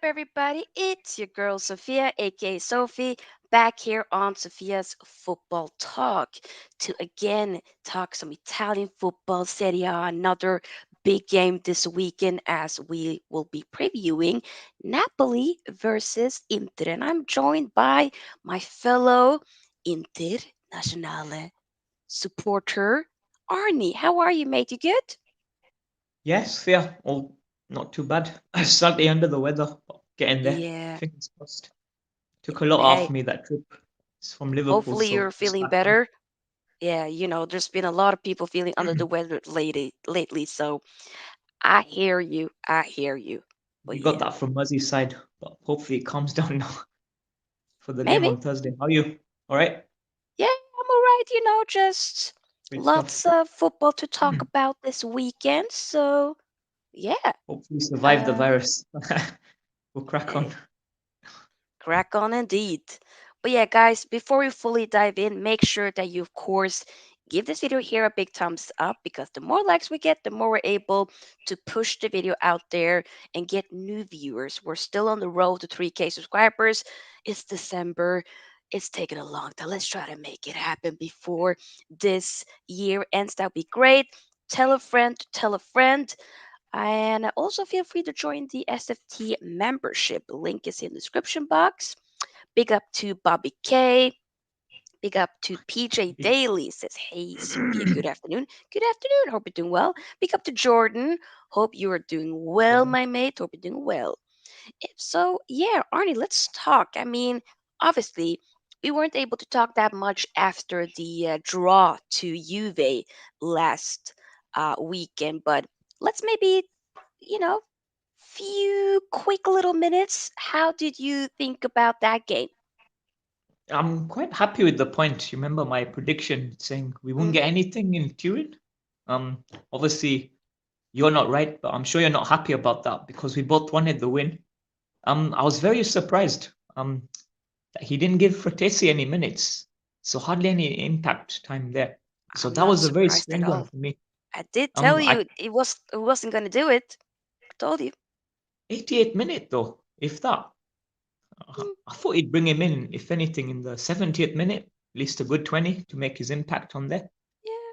everybody? It's your girl Sofia, aka Sophie, back here on Sofia's Football Talk to again talk some Italian football, Serie A, another big game this weekend as we will be previewing Napoli versus Inter. And I'm joined by my fellow Internazionale supporter, Arnie. How are you, mate? You good? Yes, yeah, all not too bad. Slightly under the weather, but getting there. Yeah. Fingers crossed. Took a lot off Hey, me that trip. It's from Liverpool, hopefully so you're it's feeling back on. better. Yeah, there's been a lot of people feeling under the weather lately, so I hear you. I hear you. But We got yeah, that from Merseyside, but hopefully it calms down now for the game maybe. on Thursday. How are you? All right? Yeah, I'm all right, just Great lots stuff. of football to talk about this weekend. So, yeah. Hopefully survive the Um virus. We'll crack on. hey, Crack on indeed. But yeah, guys, before we fully dive in, make sure that you, of course, give this video here a big thumbs up because the more likes we get, the more we're able to push the video out there and get new viewers. We're still on the road to 3K subscribers. It's December. It's taken a long time. Let's try to make it happen before this year ends. That would be great. Tell a friend to tell a friend. And also feel free to join the SFT membership. The link is in the description box. Big up to Bobby K. Big up to PJ Daly. Says, hey, Sophia, good afternoon. Good afternoon. Hope you're doing well. Big up to Jordan. Hope you are doing well, my mate. Hope you're doing well. So, yeah, Arnie, let's talk. I mean, obviously, we weren't able to talk that much after the draw to Juve last weekend, but let's maybe, you know, few quick little minutes. How did you think about that game? I'm quite happy with the point. You remember my prediction saying we won't Mm, get anything in Turin? Um, Obviously you're not right, but I'm sure you're not happy about that because we both wanted the win. I was very surprised that he didn't give Fratesi any minutes, so hardly any impact time there. So I'm that not was a very surprised at strange one all. for me. I did tell I you it wasn't gonna do it. I told you. 88 minute though, if that. Mm, I thought he'd bring him in, if anything, in the 70th minute, at least a good 20 to make his impact on there. yeah,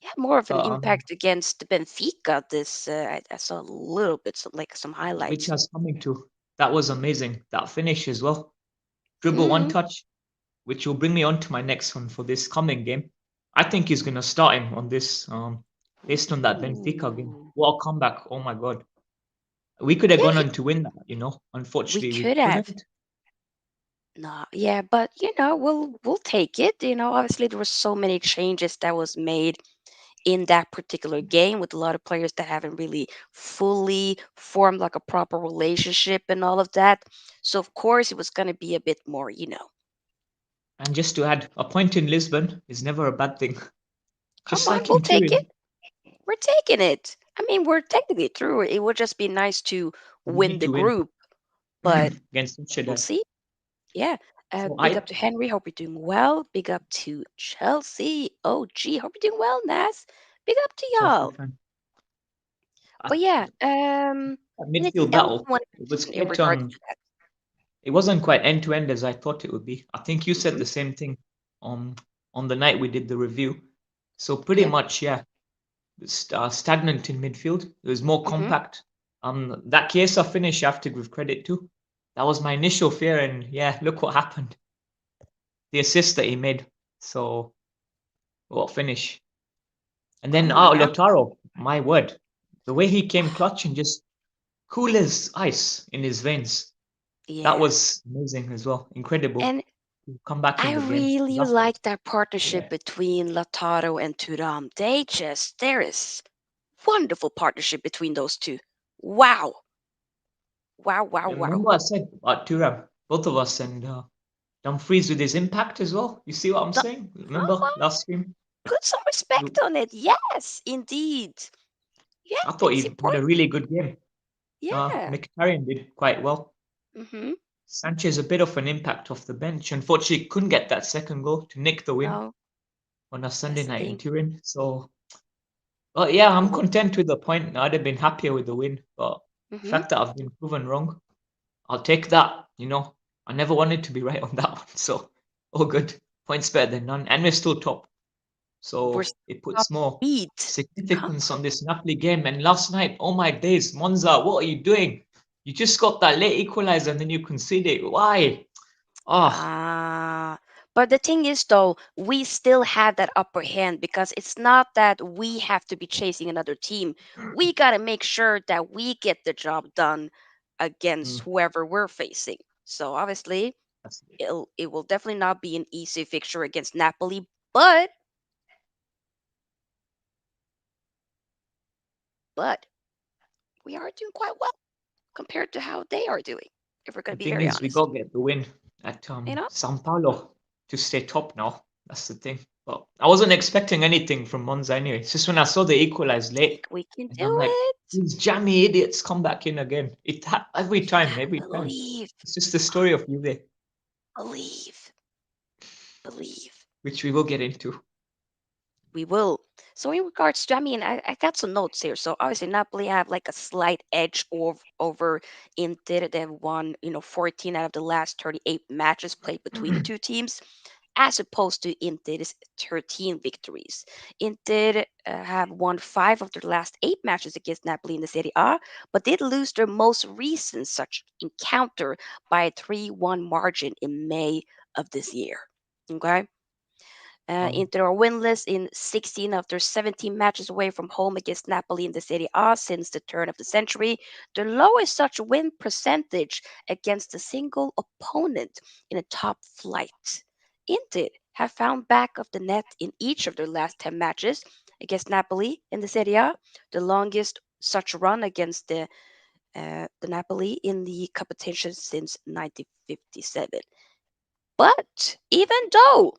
he had more of an But impact against Benfica. This I saw a little bit, like some which highlights. has coming to that was amazing. That finish as well. Dribble one Mm, touch, which will bring me on to my next one for this coming game. I think he's going to start him on this, based on that Benfica game. ooh, What a comeback! Oh my god, we could have yeah, gone on to win that. we Unfortunately, we could have. couldn't. No, yeah, but we'll take it. Obviously there were so many changes that was made in that particular game with a lot of players that haven't really fully formed like a proper relationship and all of that. So of course it was going to be a bit more. And just to add, a point in Lisbon is never a bad thing. Come Just on, like we'll in take it. Turin, We're taking it. I mean, we're technically through. It would just be nice to we win need the to win group, but against we'll Sociedad. see. Yeah. So Big I, up to Henry. Hope you're doing well. Big up to Chelsea. Oh, gee. Hope you're doing well, Nas. Big up to Chelsea y'all. fan, But yeah, that anything midfield else battle, you want to it was mention in quite regards to that? it wasn't quite end to end as I thought it would be. I think you said Hmm. the same thing on on the night we did the review. So pretty Yeah. much, yeah, stagnant in midfield. It was more Hmm. compact. That Chiesa finish, I have to give credit to. That was my initial fear, and yeah, look what happened. The assist that he made. So what finish? And then Come on now. Lautaro, my word, the way he came clutch and just cool as ice in his veins. That Yeah. was amazing as well. Incredible And to come back in I the game. really That's like that yeah. partnership between Lautaro and Thuram. There is wonderful partnership between those two. Wow. Wow, wow, Yeah, wow. remember I said about Thuram, both of us, and Dumfries with his impact as well. You see what I'm Th- saying? Come Remember on, last stream? put some respect on it. Yes, indeed. Yeah, I thought it's he had a important. really good game. Yeah. Mkhitaryan did quite well. Mm-hmm. Sanchez a bit of an impact off the bench. Unfortunately, couldn't get that second goal to nick the win No, on a Sunday that's the night in thing. Turin. So, but yeah, I'm But content with the point. I'd have been happier with the win, but the mm-hmm. fact that I've been proven wrong. I'll take that. I never wanted to be right on that one. So, all good. Points better than none. And we're still top. We're So, still it top puts more beat. Come significance on this Napoli game. And last night, oh my days, Monza, what are you doing? You just got that late equalizer and then you conceded. Why? Ah, Ah, but the thing is, though, we still have that upper hand because it's not that we have to be chasing another team. We got to make sure that we get the job done against mm, whoever we're facing. So obviously, that's it. it will definitely not be an easy fixture against Napoli, but but we are doing quite well compared to how they are doing. If we're The going to be thing very is, we honest, got to get the win at you know, Sao Paulo to stay top now. That's the thing. But I wasn't expecting anything from Monza anyway. It's just when I saw they equalized late, we can and do I'm like, it. these jammy idiots come back in again. Every We time, gotta every time. believe, It's just the story of Juve, believe, believe. which we will get into. We will. So in regards to, I mean, I got some notes here. So obviously Napoli have like a slight edge over Inter. They have won, 14 out of the last 38 matches played between the two teams, as opposed to Inter's 13 victories. Inter have won 5 of their last 8 matches against Napoli in the Serie A, but did lose their most recent such encounter by a 3-1 margin in May of this year. Okay. Um, Inter are winless in 16 of their 17 matches away from home against Napoli in the Serie A since the turn of the century, the lowest such win percentage against a single opponent in a top flight. Inter have found back of the net in each of their last 10 matches against Napoli in the Serie A, the longest such run against the Napoli in the competition since 1957. But even though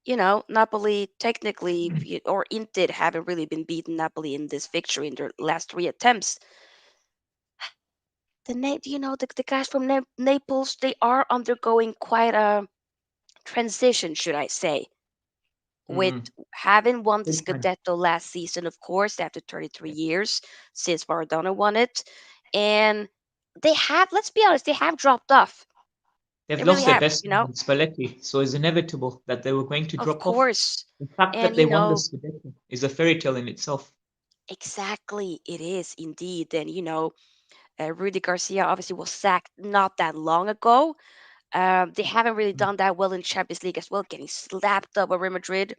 Napoli technically or Inter haven't really been beaten Napoli in this victory in their last 3 attempts. The guys from Naples, they are undergoing quite a transition, should I say, with mm, having won the big time. Scudetto last season, of course, after 33 years since Maradona won it, and they have, let's be honest, they have dropped off. They've They really lost their have, best man in Spalletti, so it's inevitable that they were going to of drop off. course, The fact and that they won the Scudetto is a fairy tale in itself. exactly, it is indeed, and Rudy Garcia obviously was sacked not that long ago. They haven't really Mm, done that well in Champions League as well, getting slapped up by Real Madrid.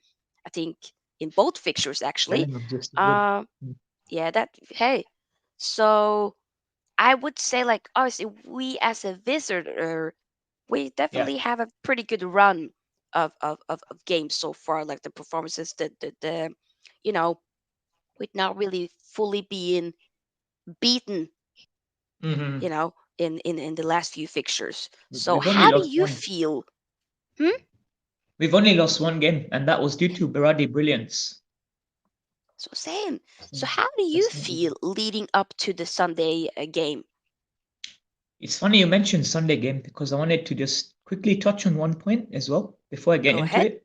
I think in both fixtures actually. Bellingham just good. Um, Mm, yeah, that hey. So I would say like obviously we as a visitor, we yeah. definitely have a pretty good run of games so far. Like the performances, the you know, with not really fully being beaten Hmm. in the last few fixtures. So We've only how do lost you one. feel? Hmm? We've only lost one game, and that was due to Berardi brilliance. So same. So So how do you that's not easy. feel leading up to the Sunday game? It's funny you mentioned Sunday game because I wanted to just quickly touch on one point as well before I get Go into ahead. it.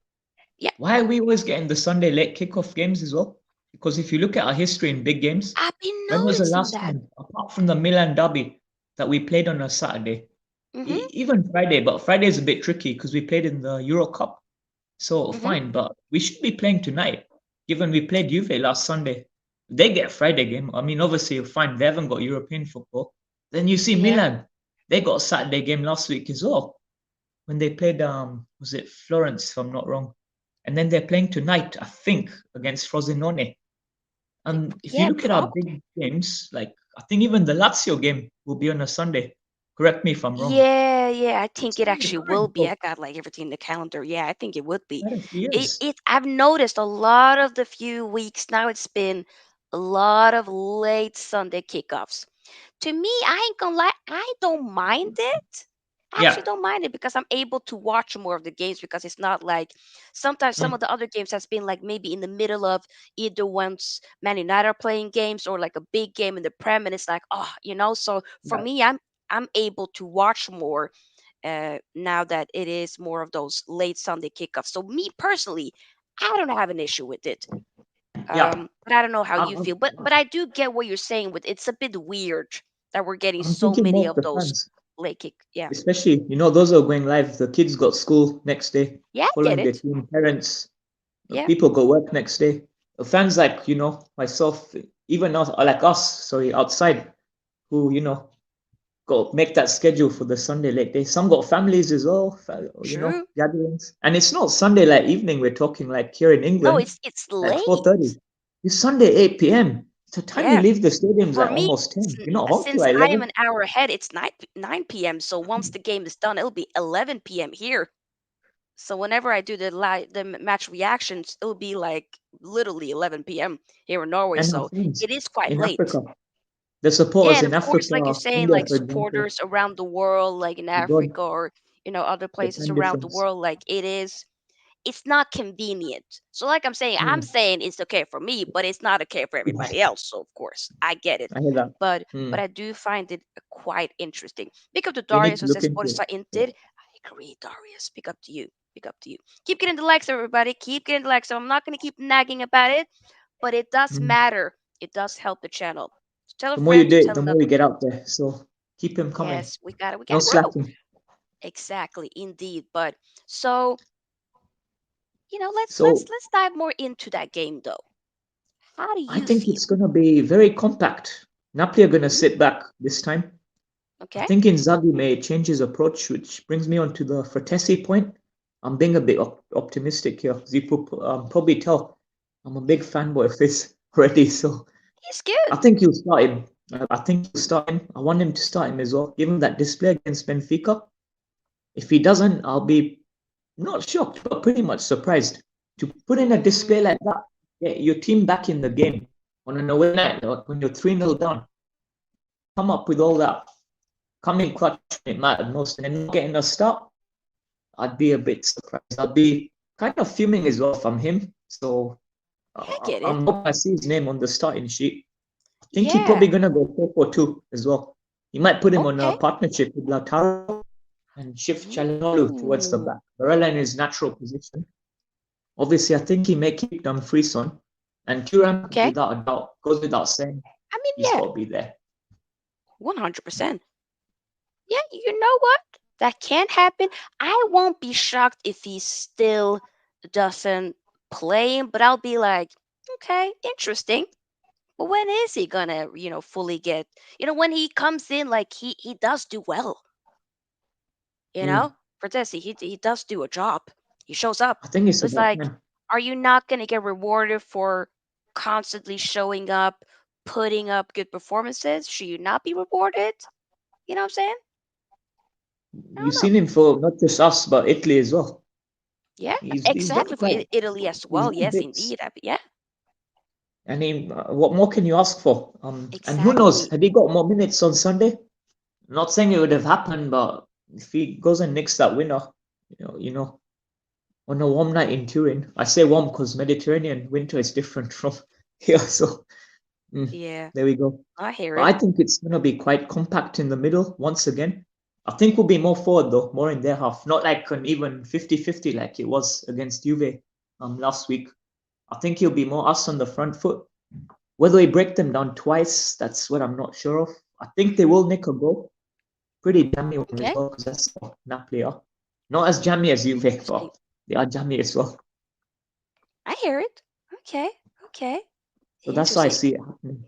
Yeah, Why are we always getting the Sunday late kickoff games as well? Because if you look at our history in big games, I've been when was the noticing last that. time, apart from the Milan derby, that we played on a Saturday? Mhm. Even Friday, but Friday is a bit tricky because we played in the Euro Cup. So Mhm. fine, but we should be playing tonight, given we played Juve last Sunday. They get a Friday game. I mean, obviously, fine, they haven't got European football. Then you see Yeah. Milan, they got a Saturday game last week as well when they played was it Florence if I'm not wrong, and then they're playing tonight I think against Frosinone. And if you Yeah, look at our probably. big games, like I think even the Lazio game will be on a Sunday. Correct me if I'm wrong. Yeah, yeah, I think It's it really actually will hard be. for I got like everything in the calendar. Yeah, I think it would be. quite a few It years. it I've noticed a lot of the few weeks now it's been a lot of late Sunday kickoffs. To me, I ain't gonna lie, I don't mind it. I actually Yeah. don't mind it because I'm able to watch more of the games because it's not like sometimes some of Um, the other games has been like maybe in the middle of either once Man United are playing games or like a big game in the Prem and it's like so for yeah. me I'm able to watch more now that it is more of those late Sunday kickoffs. So me personally, I don't have an issue with it. Yeah. But I don't know how you I'm, feel. But I do get what you're saying with it's a bit weird. that we're getting I'm so thinking many more of of the those fans, late kick. Yeah, especially those are going live. The kids got school next day, yeah, I get following their it. team. Parents, Yeah, people go work next day. The fans like myself, even us, like us, sorry, outside who go make that schedule for the Sunday late day. Some got families as well, true. gatherings. And it's not Sunday like evening. We're talking like here in No, England, it's like late. 4:30. It's Sunday 8 p.m. The time you Yeah, leave the stadiums for at me, almost 10. You're not home till since I am 11. an hour ahead, it's 9 p.m. So once the game is done, it'll be 11 p.m. here. So whenever I do the match reactions, it'll be like literally 11 p.m. here in Norway. And our So friends it is quite in late. Africa, the Yeah, supporters and in of course, like you're Africa, saying, India, like for example, supporters around the world, like in abroad, Africa or other the places time around the difference. world, like it's not convenient. So like I'm Mm, saying it's okay for me, but it's not okay for everybody else. So of course, I get it. I hear that. But Mm, I do find it quite interesting. Pick up to we need Darius to who look says into it. Forza Yeah. Inted. I agree, Darius. Pick up to you. Pick up to you. Keep getting the likes, everybody. Keep getting the likes. So I'm not gonna keep nagging about it, but it does Mm. matter. It does help the channel. So tell a The more you friend do to it, tell the more another you get friend. out there. So keep him coming. Yes, we No gotta grow. slacking. Exactly, indeed. But so let's So let's dive more into that game though. How do I you think feel? it's going to be very compact. Napoli are going to Hmm. sit back this time. I Okay. think Inzaghi may change his approach, which brings me on to the Fratesi point. I'm being a bit optimistic here. As you probably tell, I'm a big fanboy of his already. So He's I good. think he'll start him. I think he'll start him. I want him to start him as well. Given that display against Benfica, if he doesn't, I'll be not shocked, but pretty much surprised. To put in a display Mm, like that, get your team back in the game on an away night, when you're 3-0 down, come up with all that, coming clutch when it mattered most, and then not getting a start, I'd be a bit surprised. I'd be kind of fuming as well if I'm him. So I get it. I'm hoping I see his name on the starting sheet. I think he's Yeah. probably going to go 4-4-2 as well. He might put him on a Okay. partnership with Lautaro and shift Chalanolu towards the back. Ooh. Barella in his natural position. Obviously, I think he may keep Dumfries on. And Thuram, Okay. without a doubt, goes without saying, I mean, he's yeah, got to be there. 100%. Yeah, you know what? That can happen. I won't be shocked if he still doesn't play him, but I'll be like, okay, interesting. But when is he gonna, fully get, when he comes in, like he does do well, you Mm. know? For this, he does do a job. He shows up. I think it's So it's about like, time. are you not gonna get rewarded for constantly showing up, putting up good performances? Should you not be rewarded? You know what I'm saying? I You've don't know. seen him for not just us, but Italy as well. Yeah, He's done exactly for quite. Italy as He's well. done Yes, bits. indeed. Yeah, I mean, what more can you ask for? And who knows? exactly. Had he got more minutes on Sunday? Not saying it would have happened, but if he goes and nicks that winner, on a warm night in Turin, I say warm because Mediterranean winter is different from here. So Yeah, there we go. I hear But it. I think it's going to be quite compact in the middle once again. I think we'll be more forward though, more in their half. Not like an even 50-50 like it was against Juve last week. I think he'll be more us on the front foot. Whether we break them down twice, that's what I'm not sure of. I think they Hmm. will nick a goal. Pretty jammy one as Okay, well, because that's how Napoli are. Not as jammy as Juve, interesting. but they are jammy as well. I hear it. Okay, okay, So that's why I interesting. see it happening.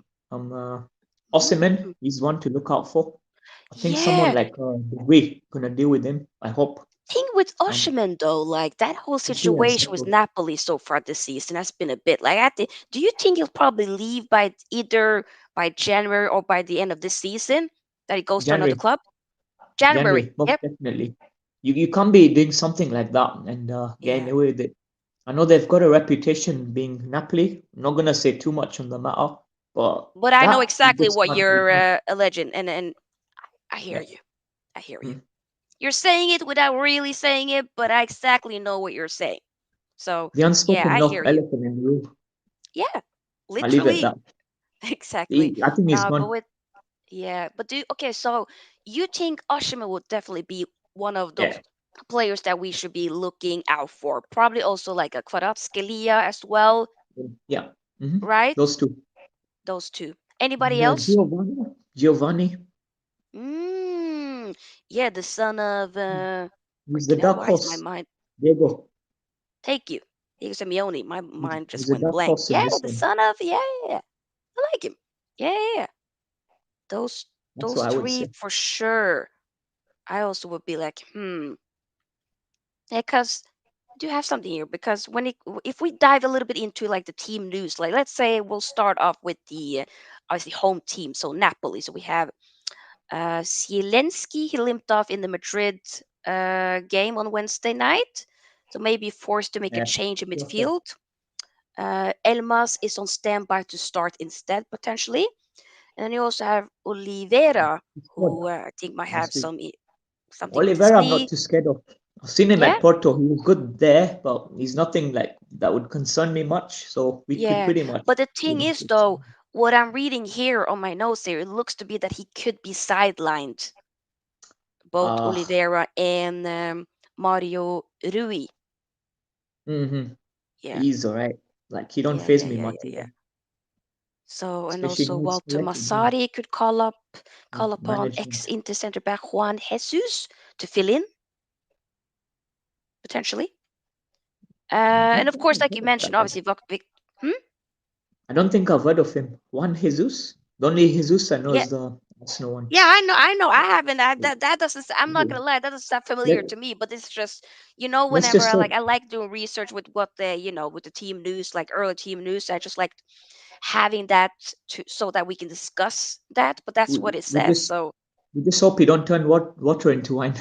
Osimhen, Mm. he's one to look out for. I think someone Yeah, like we gonna deal with him. I hope. thing with Um, Osimhen though, like that whole Hopefully I situation with settled. Napoli so far this season has been a bit like do you think he'll probably leave by either by January or by the end of this season that he goes to another January, club? January. January, most Yep. definitely. You can't be doing something like that and getting Yeah. away with it. I know they've got a reputation being Napoli. I'm not gonna say too much on the matter, but But I know that you exactly just what can't be you're done. alleging, and I hear Yeah. you. I hear you. Mm. You're saying it without really saying it, but I exactly know what you're saying. So The yeah, unspoken I love hear you. elephant in the room. Yeah, I leave it at literally, that. exactly. I think he's But gone. with yeah, but okay, so you think Oshima would definitely be one of those Yeah. players that we should be looking out for? Probably also like a Kvaratskhelia as well, Yeah. right? Those two. Those two. And Anybody else? Giovanni. Giovanni. Mm, yeah, the son of He's the freaking hell. dark Why is my horse, mind? Diego. Take you, Diego Simeone. My mind He's just a went dark blank. horse in Yeah, this the one. son of. Yeah, I like him. Yeah, those That's those what I would three say. for sure. I also would be like, yeah, because do have something here because if we dive a little bit into like the team news, like let's say we'll start off with the obviously home team, so Napoli. So we have Zielinski. He limped off in the Madrid game on Wednesday night, so maybe forced to make a Yeah. change in Okay. midfield. Elmas is on standby to start instead potentially, and then you also have Oliveira, He's good who I think might have last week. something with his Oliveira, I'm not knee. too scared of. I've seen him Yeah, at Porto. He was good there, but he's nothing like that would concern me much. So we could yeah. pretty much. But the thing is, though, what I'm reading here on my notes here, it looks to be that he could be sidelined, both Ah, Oliveira and Mario Rui. mm-hmm. Yeah, He's alright. Like he don't yeah, phase yeah, me yeah, much yeah, yeah. even, So, and especially also when he's Walter selected. Him. Massari could Yeah, call upon management. ex-Inter center back Juan Jesus to fill in potentially. I And don't of think course, I've like you heard of mentioned, that guy. obviously, hmm? I don't think I've heard of him. Juan Jesus. The only Jesus I know Yeah, is the Arsenal one. yeah, I know. I haven't. That doesn't. I'm not gonna lie. That doesn't sound familiar Let, to me. But it's just, let's whenever just hope I like doing research with what with the team news, like early team news. I just like having that so that we can discuss that. But that's we, what it we says. just So we just hope you don't turn water into wine.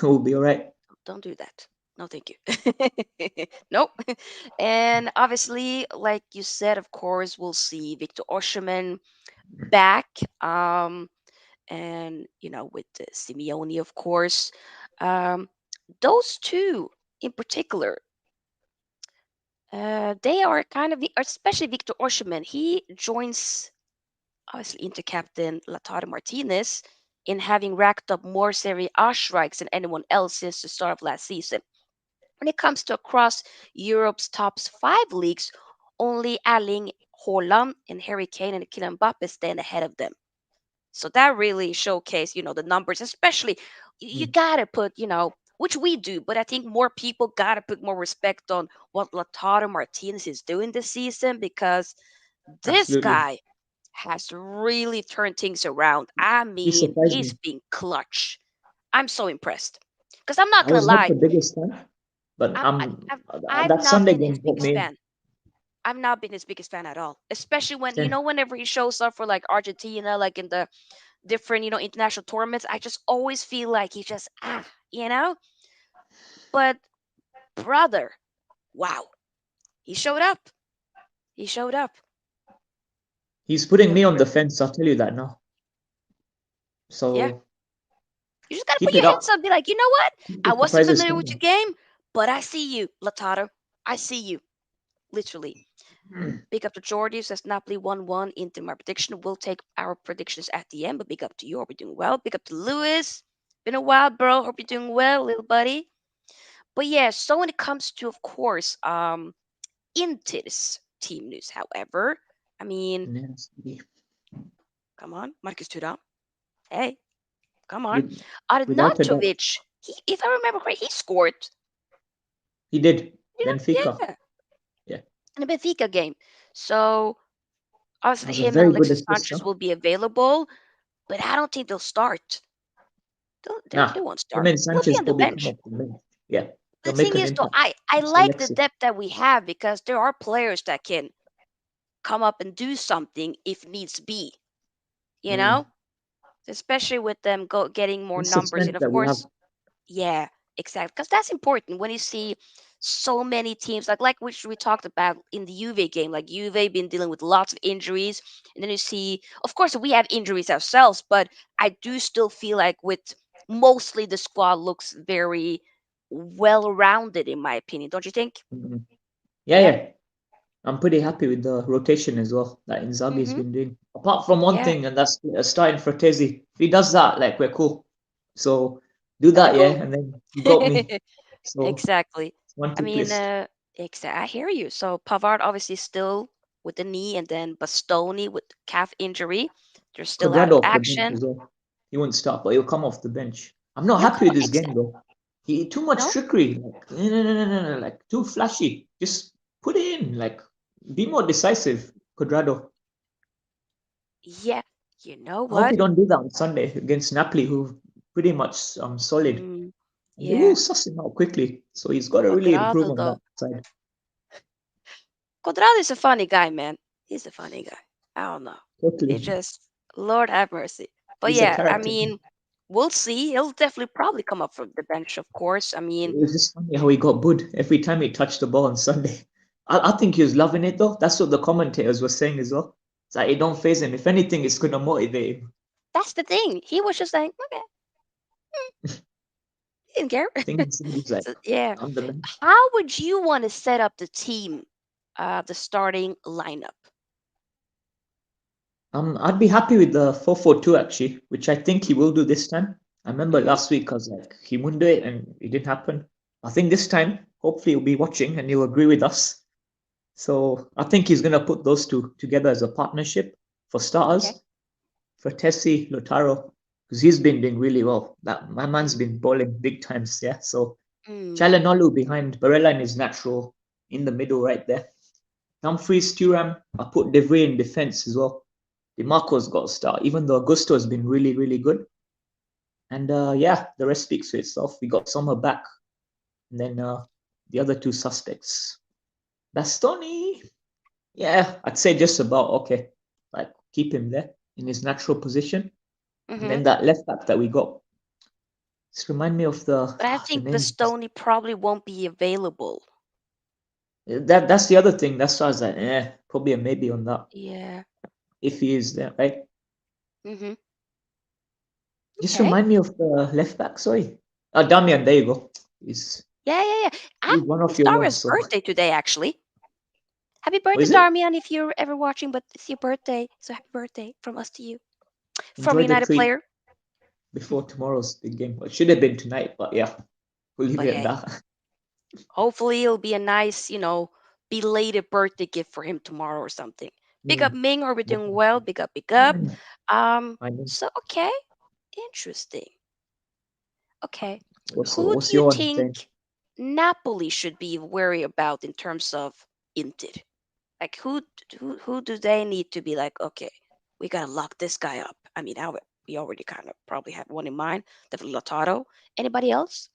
We'll be alright. don't do that. No, thank you. Nope. And obviously, like you said, of course, we'll see Victor Osimhen back. And with Simeone, of course. Those two in particular, they are kind of, especially Victor Osimhen. He joins obviously Inter captain Lautaro Martinez in having racked up more Serie A strikes than anyone else since the start of last season. When it comes to across Europe's top five leagues, only Erling Haaland and Harry Kane and Kylian Mbappe stand ahead of them. So that really showcased, the numbers, especially you Mm, gotta put, which we do, but I think more people gotta put more respect on what Lautaro Martinez is doing this season because this absolutely. guy has really turned things around. I He mean, surprised he's me. being clutch. I'm so impressed. Because I'm not I gonna was not lie, the biggest fan, but I'm I, I've that not Sunday been his game got biggest me. fan. I've not been his biggest fan at all. Especially when Same. whenever he shows up for like Argentina, like in the different, international tournaments, I just always feel like he just you know. But brother, wow, he showed up. He showed up. He's putting But me on the fence. I'll tell you that now. yeah, So you just gotta put keep your it hands up. up. And be like, you know what? Keep the I wasn't surprises familiar with coming. your game, but I see you, Lataro. I see you, literally. Big up to Jordy says Napoli 1-1 into my prediction. We'll take our predictions at the end, but big up to you. Hope you're doing well. Big up to Lewis. Been a while, bro. Hope you're doing well, little buddy. But yeah, so when it comes to, of course, into this team news, however, I mean, Nasty. come on, Marcus Thuram. Hey, come on. With, without a doubt. Arnautovic, if I remember correctly, he scored. He did. Yeah, Benfica. yeah, Yeah. in the Benfica game. So That obviously was a him and very good Alexis assist, Sanchez huh? will be available, but I don't think they'll start. They Nah. won't Him start. and They'll be Sanchez on the probably come bench. up with me. Yeah. The They'll make thing an is, though, impact. I It's like the Alexis. depth that we have because there are players that can come up and do something if needs be. You Mm. know, especially with them getting more That's the numbers, and strength of that we have. course, yeah, exactly. Because that's important when you see so many teams like which we talked about in the Juve game. Like Juve been dealing with lots of injuries, and then you see, of course, we have injuries ourselves, but I do still feel like with mostly the squad looks very well rounded in my opinion. Don't you think? Mhm. Yeah, Yeah. yeah. I'm pretty happy with the rotation as well that Inzaghi's Mm-hmm. been doing. Apart from one Yeah. thing, and that's starting Fratesi. If he does that, like we're cool. So do That'd be that, cool. yeah, and then you got me. So Exactly. one I tick mean, list. I hear you. So Pavard obviously still with the knee, and then Bastoni with calf injury. They're still out of Quadrado off the bench action. as well. he won't start, but he'll come off the bench. I'm not He'll happy come. with his game Exact. though. He too much No. trickery. Like no, no, no, no, no, no, like too flashy. Just put it in. Like be more decisive, Quadrado. Yeah. You know I hope what? we don't do that on Sunday against Napoli, who pretty much solid. Mm, And they will yeah. suss him out quickly. So he's got to really improve Quadrado on that though. side. Quadrado is a funny guy, man. He's a funny guy. I don't know. He Totally. just, Lord have mercy. But He's a yeah, I character. mean, we'll see. He'll definitely probably come up from the bench, of course. I mean, It was just funny how he got booed every time he touched the ball on Sunday. I think he was loving it though. That's what the commentators were saying as well. It's like it don't phase him. If anything, it's gonna motivate him. that's the thing. He was just like, okay, he didn't care. I think he's like, So yeah. I'm the man. How would you want to set up the team, the starting lineup? I'd be happy with the 4-4-2 actually, which I think he will do this time. I remember Mm-hmm. last week I was like, he wouldn't do it and it didn't happen. I think this time, hopefully he'll be watching and he'll agree with us. So I think he's gonna put those two together as a partnership for Okay. starters. For Tessie Lotaro, because he's been doing really well. That my man's Mm, been bowling big times, yeah. So mm, Chalanolu behind Barella in his natural in the middle right there. Dumfries, Thuram, I put De Vrij in defense as well. DeMarco's got a start, even though Augusto has been really, really good. And yeah, the rest speaks for itself. We got Sommer back, and then the other two suspects. Bastoni, yeah, I'd say just about okay. Like keep him there in his natural position. And mm-hmm. then that left back that we got, just remind me of the But I the think name. Bastoni probably won't be available. That's the other thing. That's why I was like, probably a maybe on that Yeah. if he is there, right? Mm-hmm. Just Okay. remind me of the left back. Sorry, Damian. There you go. He's Yeah, yeah, yeah. he's one of It's your ones. Daria's So birthday today, actually. Happy what birthday, is it? Darmian, if you're ever watching, but it's your birthday. So happy birthday from us to you. From Enjoy the United treat Player. before tomorrow's big game. Well, it should have been tonight, but yeah, we'll leave But it at hey, that. hopefully it'll be a nice, belated birthday gift for him tomorrow or something. Big Yeah, up Ming, are we doing well? definitely. Big up, big up. I know. So okay, interesting. Okay. Who do What's you your one saying? think Napoli should be wary about in terms of Inter? Like who do they need to be like, okay, we gotta lock this guy up. I mean, we already kind of probably have one in mind, definitely Lautaro. Anybody else?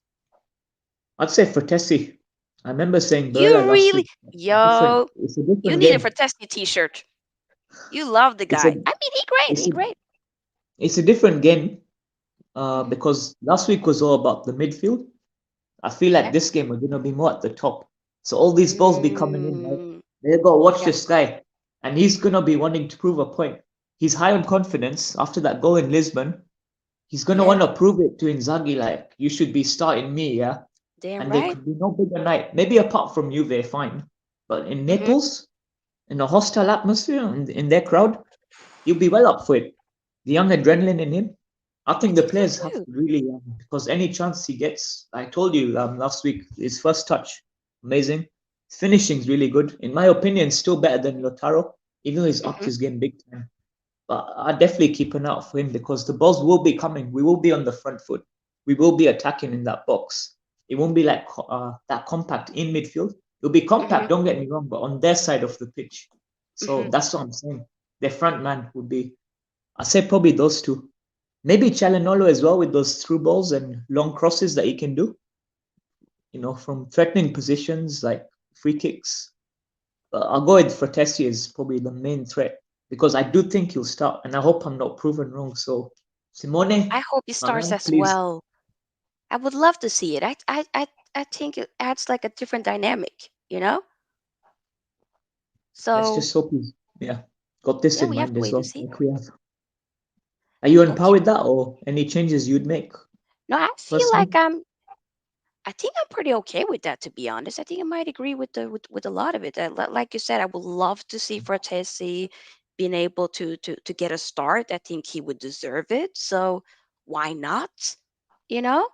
I'd say for Tessie. I remember saying Barella You last really, week. yo, It's a you different need a game. Fortescue t-shirt. You love the It's a guy. I mean, he great, it's he a great. it's a different game Hmm. because last week was all about the midfield. I feel like Okay. this game we're gonna be more at the top. So all these balls be coming in, right? Mm, They gotta watch okay. this guy, and he's gonna be wanting to prove a point. He's high on confidence after that goal in Lisbon. He's gonna Yeah. want to prove it to Inzaghi, like you should be starting me, yeah. Damn And there right. could be no bigger night. Maybe apart from Juve, fine, but in Hmm. Naples, in a hostile atmosphere, in their crowd, he'll be well up for it. The young adrenaline in him. I I think the think so players have to too. really, because any chance he gets, I told you last week, his first touch, amazing. His finishing's really good. In my opinion, still better than Lotaro, even though he's upped Hmm. his game big time. But I definitely keep an eye out for him because the balls will be coming. We will be on the front foot. We will be attacking in that box. It won't be like that compact in midfield. It'll be Hmm. compact, don't get me wrong, but on their side of the pitch. So Hmm. that's what I'm saying. Their front man would be, I say probably those two. Maybe Chalanolo as well with those through balls and long crosses that he can do, from threatening positions like free kicks. I'll go with Fratesi as probably the main threat because I do think he'll start, and I hope I'm not proven wrong. So, Simone, I hope he my starts man, as please, well. I would love to see it. I think it adds like a different dynamic. let's So just hope he's, yeah, got this yeah, in we have mind to as wait and well. see. Like we have. Are you on par Okay. with that, or any changes you'd make No, I feel personally? like I think I'm pretty okay with that, to be honest. I think I might agree with a lot of it. Like you said, I would love to see Fratesi being able to get a start. I think he would deserve it. So why not? You know?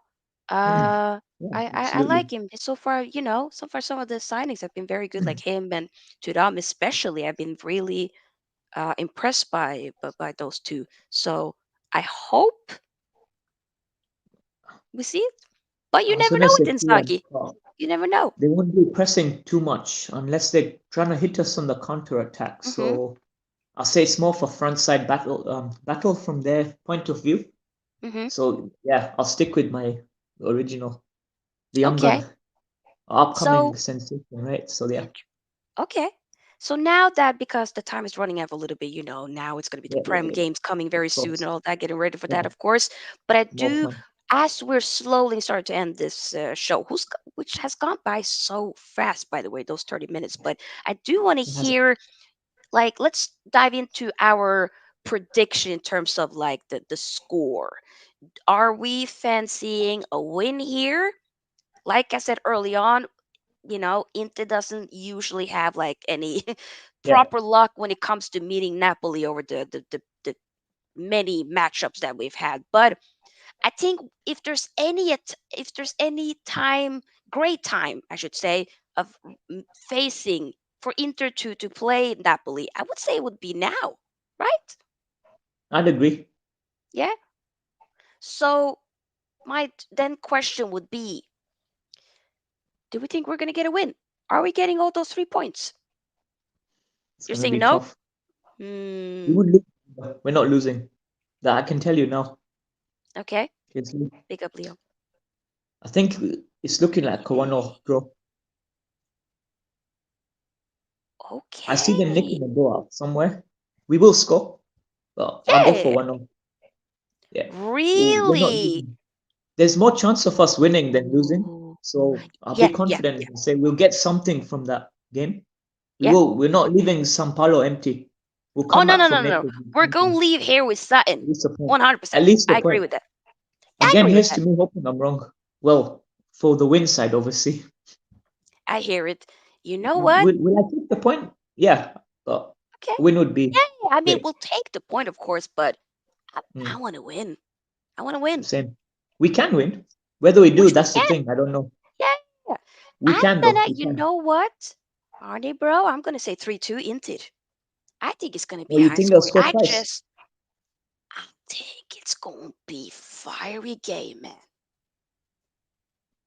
Uh Yeah, I absolutely. like him. So far some of the signings have been very good, like him and Tudam especially. I've been really impressed by those two. So I hope. We see, but I you was never gonna know say with Thuram, Inzaghi. but You never know. they won't be pressing too much unless they're trying to hit us on the counter attack. Mhm. So I'll say it's more for front side battle from their point of view. Mhm. So yeah, I'll stick with my original, the young gun, Okay. upcoming So sensation, right? So yeah, okay. So now that because the time is running out a little bit, now it's going to be the yeah, yeah, Prem yeah, games coming of very soon and course, all that, getting ready for yeah, that, of course. But I more do, fun. as we're slowly starting to end this show, which has gone by so fast, by the way, those 30 minutes. But I do want to It has hear, like, let's dive into our prediction in terms of like the score. Are we fancying a win here? Like I said early on, Inter doesn't usually have like any yeah, proper luck when it comes to meeting Napoli over the many matchups that we've had. But I think if there's any time, great time, I should say, of facing for Inter to play Napoli, I would say it would be now, right? I'd agree. Yeah. So my then question would be, do we think we're gonna get a win? Are we getting all those 3 points? It's You're gonna saying be no? tough. We Hmm. would lose. We're not losing. That I can tell you now. Okay. It's, Big up, Leo. I think it's looking like a Yay. 1-0 draw. I see them Okay. nicking the ball out somewhere. We will score, but I'll go for Yeah. 1-0. Yeah, we're not Really? losing. There's more chance of us winning than losing. Ooh. So I'll be Yeah, yeah, confident yeah, and say we'll get something from that game. We yeah. will. We're not leaving Sao Paulo empty. We'll Oh, come no, back no, no, from no, no. Naples with We're going to something. leave here with Sutton. At least a point. 100%. At least a I agree point. with that. I Again, agree with here's that. to me hoping I'm wrong. Well, for the win side, obviously. I hear it. You know what? Will I take the point? Yeah, but Okay. win would be Yeah, I mean, great. we'll take the point, of course, but I Mm, want to win. I want to win, same. We can win. Whether we do, which we that's the can. thing. I don't know. Yeah. Yeah. We I'm can going though. to, We you can. know what? Arnie, bro, I'm going to say 3-2 Inter. I think it's going to be Well, you high think they'll scoring. score twice? I think it's going to be fiery game, man.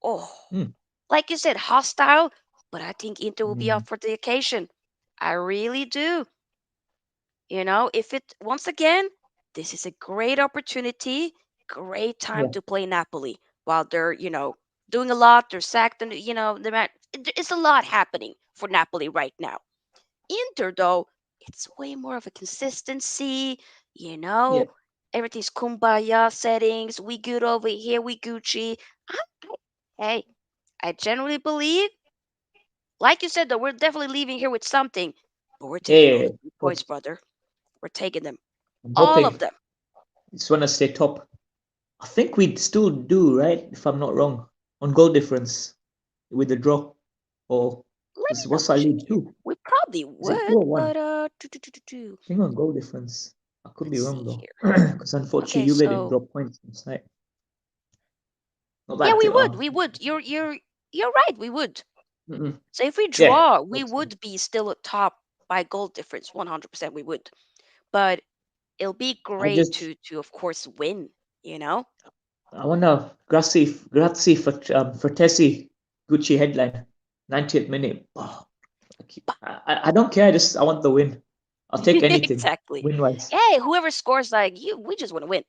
Oh, Hmm. like you said, hostile, but I think Inter will be Mm, up for the occasion. I really do. If it once again, this is a great opportunity, great time yeah, to play Napoli while they're, doing a lot. They're sacked, and it's a lot happening for Napoli right now. Inter, though, it's way more of a consistency. You yeah. know, everything's kumbaya settings. We good over here. We Gucci. Hey, I generally believe, like you said, though, we're definitely leaving here with something, but we're Yeah, taking yeah, all yeah. the Of 3 points, course. brother. We're taking them, I'm all of hoping. them. Just want to stay top. I think we'd still do right if I'm not wrong on goal difference with the draw. Or Let me what's double our check lead? here. Two? We probably Is it two would, or one? but I think on goal difference. I could be let's wrong see though, here. because unfortunately Okay, Juve didn't so drop points on site. Not yeah, that. we would, we would. You're right, we would. Mm-mm. So if we Yeah. draw, we Hope so. would be still at top by goal difference, 100%. We would, but it'll be I great just to of course win. You know, I wanna grazie for Tessie Gucci headline 90th minute. Oh, I don't care. I want the win. I'll take anything exactly. win wise. Hey, whoever scores like you, we just want to win.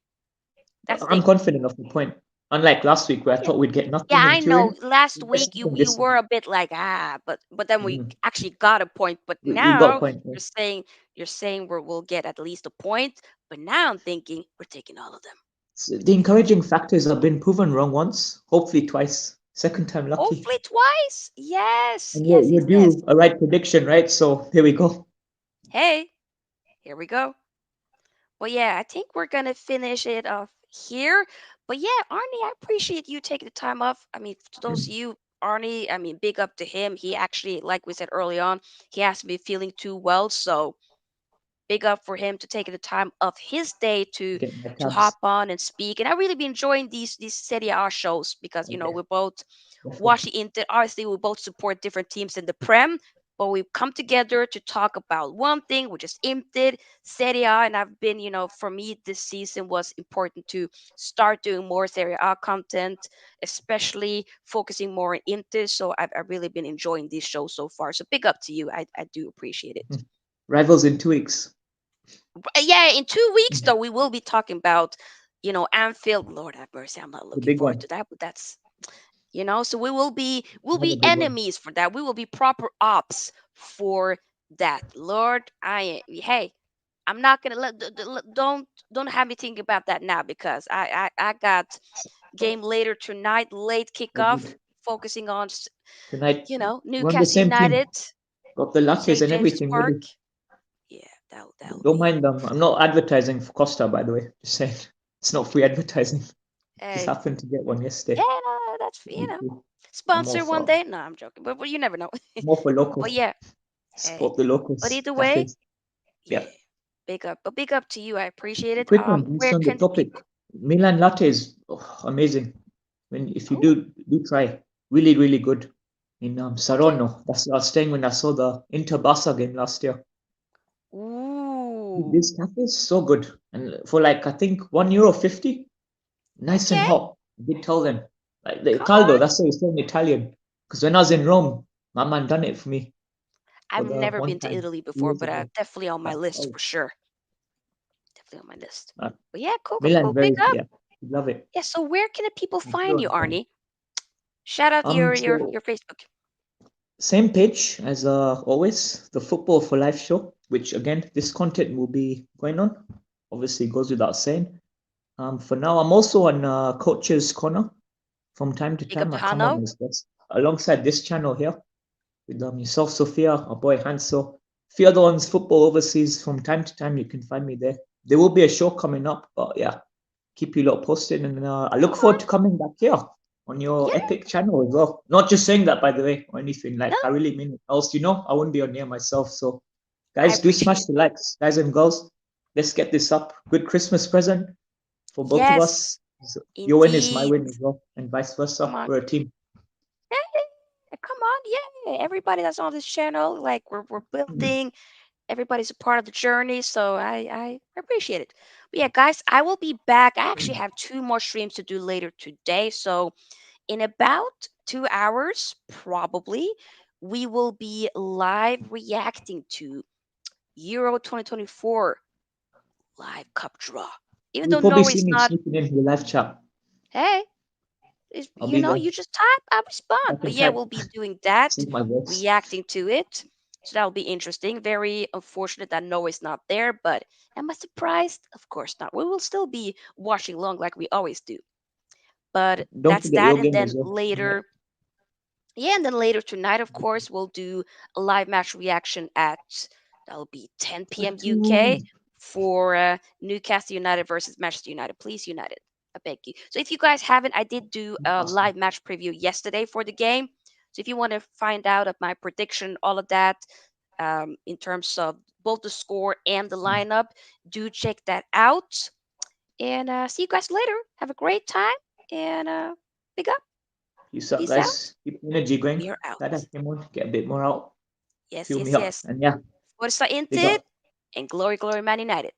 That's the I'm thing. confident of the point. Unlike last week where I Yeah. thought we'd get Yeah, nothing in I know. Turin, Last we get week you something you this were week. a bit like but then we Mhm. actually got a point. But We got a now point. Yeah. you're saying we'll get at least a point. But now I'm thinking we're taking all of them. So the encouraging factor is I've been proven wrong once, hopefully twice. Second time lucky. Hopefully twice. Yes, And yes, you're yes, yes. due a right prediction, right? So here we go. Hey, here we go. Well, yeah, I think we're gonna finish it off here. But yeah, Arnie, I appreciate you taking the time off. I mean, to those of you, Arnie, I mean, big up to him. He actually, like we said early on, he hasn't been feeling too well, so big up for him to take the time of his day to Get my to hop tabs. on and speak. And I really be enjoying these Serie A shows because Okay, we both watch definitely. the Inter. Obviously, we both support different teams in the Prem. but we've come together to talk about one thing, which is Inter, Serie A, and I've been, for me, this season was important to start doing more Serie A content, especially focusing more on Inter. So I've really been enjoying this show so far. So big up to you. I do appreciate it. Rivals in 2 weeks. Yeah, in 2 weeks Mhm. though, we will be talking about, Anfield. Lord have mercy, I'm not The looking big forward one. to that, but that's so we'll be Another big one. enemies for that. We will be proper ops for that. Lord, hey, I'm not gonna don't have me think about that now because I got game later tonight, late So kickoff, good. focusing on Tonight, we're on the Newcastle same team. United, Got the lattes St and James's everything Park. ready. Yeah, that'll Don't be. mind them. I'm not advertising for Costa, by the way. Just saying. It's not free advertising. Just Hey, happened to get one yeah, yesterday. no, that's I'm more sponsor one for day. No, I'm joking, but you never know. more for But local. yeah, hey, Support the but locals. either way, Cafes. yeah, Yeah. big up to you. I appreciate it. Quick one, just Where on the can the topic. people? Milan lattes, amazing. When if you Oh, do try, really really good. In okay. Saronno, that's I was staying when I saw the Inter Barca game last year. Ooh, This cafe is so good, and for like I think €1.50, nice and okay. hot. I did tell them like the Come Italdo. on. That's why it's saying Italian. Because when I was in Rome, my man done it for me for I've the never one been to time Italy before, years but ago. definitely on my But, list oh, for sure. Definitely on my list. uh, But yeah, cool, cool, Milan, cool. Big very up. yeah, love it. Yeah. So where can the people I'm sure find you, on time. Arnie? Shout out your So your Facebook. same page as always, the Football for Life show, which again, this content will be going on. Obviously, it goes without saying. For now, I'm also on Coach's Corner. From time to Big up time, to I come on Hano. as guest alongside this channel here with yourself, Sofia, our boy Hanso. A few other ones, football overseas. From time to time, you can find me there. There will be a show coming up, but yeah, keep you lot posted. And I look Come on. forward to coming back here on your Yeah. epic channel as well. Not just saying that, by the way, or anything. No, Like, I really mean it. Else, I wouldn't be on here myself. So, I guys, do appreciate smash it. the likes, guys and girls. Let's get this up. Good Christmas present for both of us. Yes, So your win is my indeed. win as well, and vice Come versa. on. We're a team. Hey, come on. Yeah. Everybody that's on this channel, like we're Mm. building. Everybody's a part of the journey. So I appreciate it. But yeah, guys, I will be back. I actually have two more streams to do later today. So in about 2 hours, probably, we will be live reacting to Euro 2024 live cup draw. Even You'll though probably see Norway's me not, sneaking in the live chat. hey, I'll be there. you just type, I I respond. But can yeah, type. we'll be doing that, See my voice. reacting to it. So that'll be interesting. Very unfortunate that Norway's not there, but am I surprised? Of course not. We will still be watching along like we always do. But Don't that's forget that. your And game then as well. later, yeah, and then later tonight, of course, we'll do a live match reaction at that'll be 10 p.m. UK Cartoon. for Newcastle United versus Manchester United. Please, United, I beg you. So if you guys haven't, I did do a Awesome. live match preview yesterday for the game. So if you want to find out of my prediction, all of that, in terms of both the score and the lineup, do check that out. And see you guys later. Have a great time and big up. Peace out, Peace guys. out. Keep the energy going. We are out. Glad I came on. Get a bit more out. Yes, Fuel me yes, up. yes. And yeah, Forza big Inted up. and Glory, Glory Man United.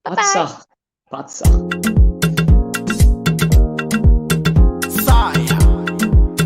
Bye bye. Pazza. Pazza.